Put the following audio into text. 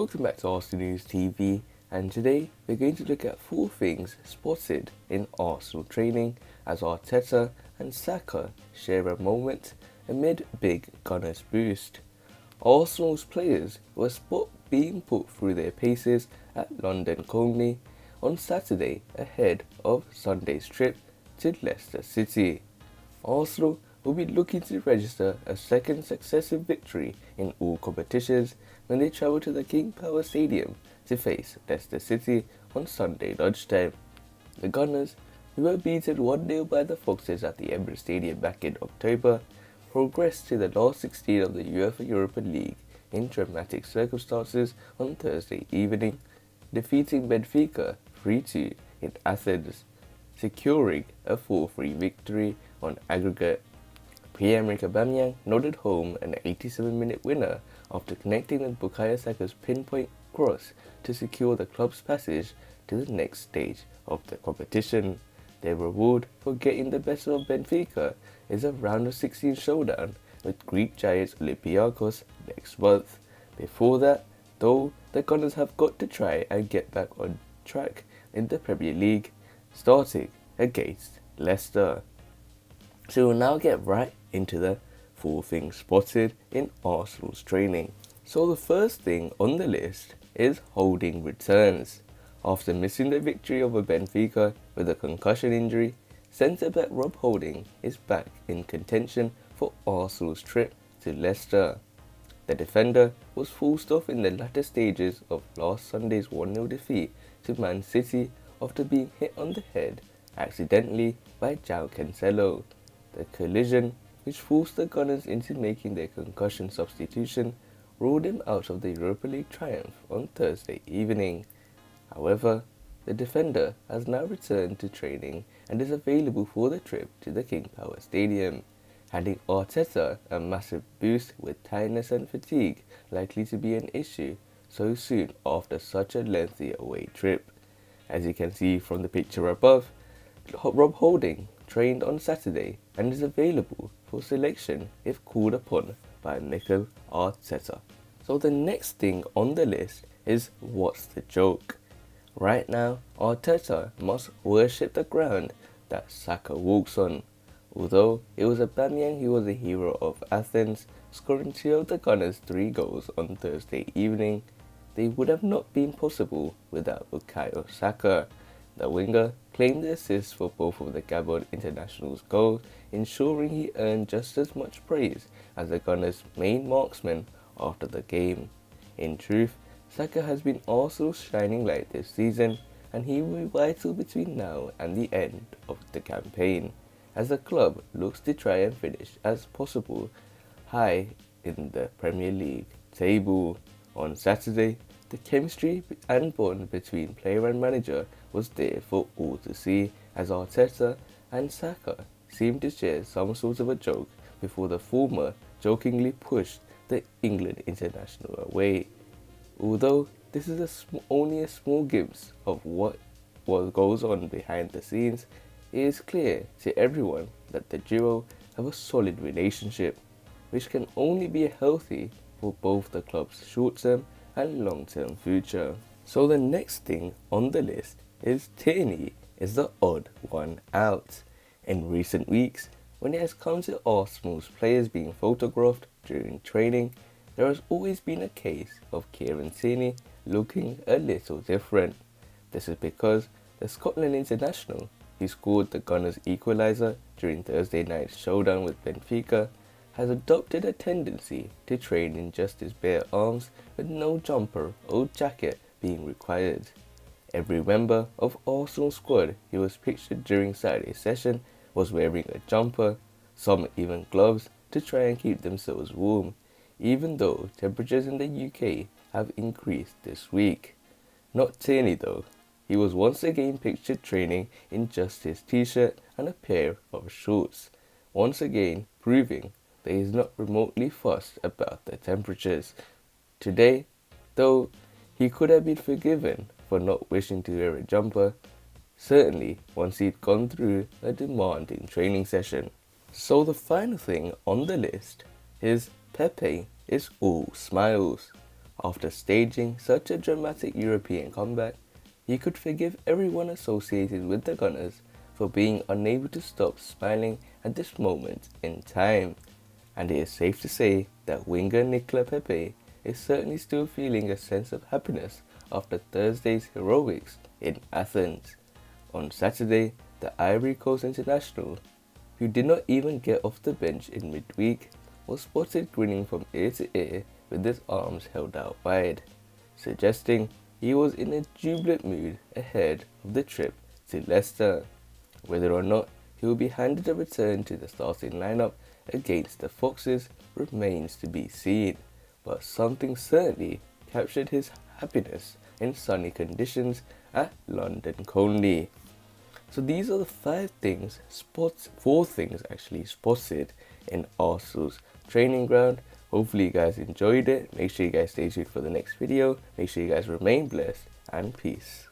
Welcome back to Arsenal News TV, and today we're going to look at 4 things spotted in Arsenal training as Arteta and Saka share a moment amid big Gunners boost. Arsenal's players were spot being put through their paces at London Colney on Saturday ahead of Sunday's trip to Leicester City. Arsenal will be looking to register a second successive victory in all competitions when they travel to the King Power Stadium to face Leicester City on Sunday lunchtime. The Gunners, who were beaten 1-0 by the Foxes at the Emirates Stadium back in October, progressed to the last 16 of the UEFA Europa League in dramatic circumstances on Thursday evening, defeating Benfica 3-2 in Athens, securing a 4-3 victory on aggregate. Pierre-Emerick Aubameyang nodded home an 87-minute winner after connecting with bukayo Saka's pinpoint cross to secure the club's passage to the next stage of the competition. Their reward for getting the better of Benfica is a round of 16 showdown with Greek giants Olympiacos next month. Before that, though, the Gunners have got to try and get back on track in the Premier League, starting against Leicester. So we'll now get right into the 4 things spotted in Arsenal's training. So the first thing on the list is holding returns. After missing the victory over Benfica with a concussion injury, centre-back Rob Holding is back in contention for Arsenal's trip to Leicester. The defender was forced off in the latter stages of last Sunday's 1-0 defeat to Man City after being hit on the head accidentally by João Cancelo. The collision, which forced the Gunners into making their concussion substitution, ruled him out of the Europa League triumph on Thursday evening. However, the defender has now returned to training and is available for the trip to the King Power Stadium, handing Arteta a massive boost with tiredness and fatigue likely to be an issue so soon after such a lengthy away trip. As you can see from the picture above, Rob Holding trained on Saturday and is available for selection if called upon by Mikel Arteta. So the next thing on the list is what's the joke? Right now, Arteta must worship the ground that Saka walks on. Although it was Aubameyang who was the hero of Athens, scoring 2 of the Gunners' 3 goals on Thursday evening, they would have not been possible without bukayo Saka. The winger claimed the assist for both of the Gabon internationals' goals, ensuring he earned just as much praise as the Gunners' main marksman after the game. In truth, Saka has been Arsenal's shining light this season, and he will be vital between now and the end of the campaign, as the club looks to try and finish as possible high in the Premier League table. On Saturday, the chemistry and bond between player and manager was there for all to see, as Arteta and Saka seemed to share some sort of a joke before the former jokingly pushed the England international away. Although this is only a small glimpse of what goes on behind the scenes, it is clear to everyone that the duo have a solid relationship, which can only be healthy for both the club's short-term and long-term future. So the next thing on the list is Tierney is the odd one out. In recent weeks, when it has come to Arsenal's players being photographed during training, there has always been a case of Kieran Tierney looking a little different. This is because the Scotland international, who scored the Gunners' equaliser during Thursday night's showdown with Benfica, has adopted a tendency to train in just his bare arms with no jumper or jacket being required. Every member of Arsenal's squad who was pictured during Saturday's session was wearing a jumper, some even gloves, to try and keep themselves warm, even though temperatures in the UK have increased this week. Not Tierney though. He was once again pictured training in just his t-shirt and a pair of shorts, once again proving that he is not remotely fussed about the temperatures. Today, though, he could have been forgiven for not wishing to wear a jumper, certainly once he'd gone through a demanding training session. So the final thing on the list is Pepe is all smiles. After staging such a dramatic European comeback, he could forgive everyone associated with the Gunners for being unable to stop smiling at this moment in time. And it is safe to say that winger nicolas Pepe is certainly still feeling a sense of happiness after Thursday's heroics in Athens. On Saturday, the Ivory Coast international, who did not even get off the bench in midweek, was spotted grinning from ear to ear with his arms held out wide, suggesting he was in a jubilant mood ahead of the trip to Leicester. Whether or not he will be handed a return to the starting lineup against the Foxes remains to be seen, but something certainly captured his happiness in sunny conditions at London Colney. So these are the four things spotted in Arsenal's training ground. Hopefully you guys enjoyed it. Make sure you guys stay tuned for the next video. Make sure you guys remain blessed and peace.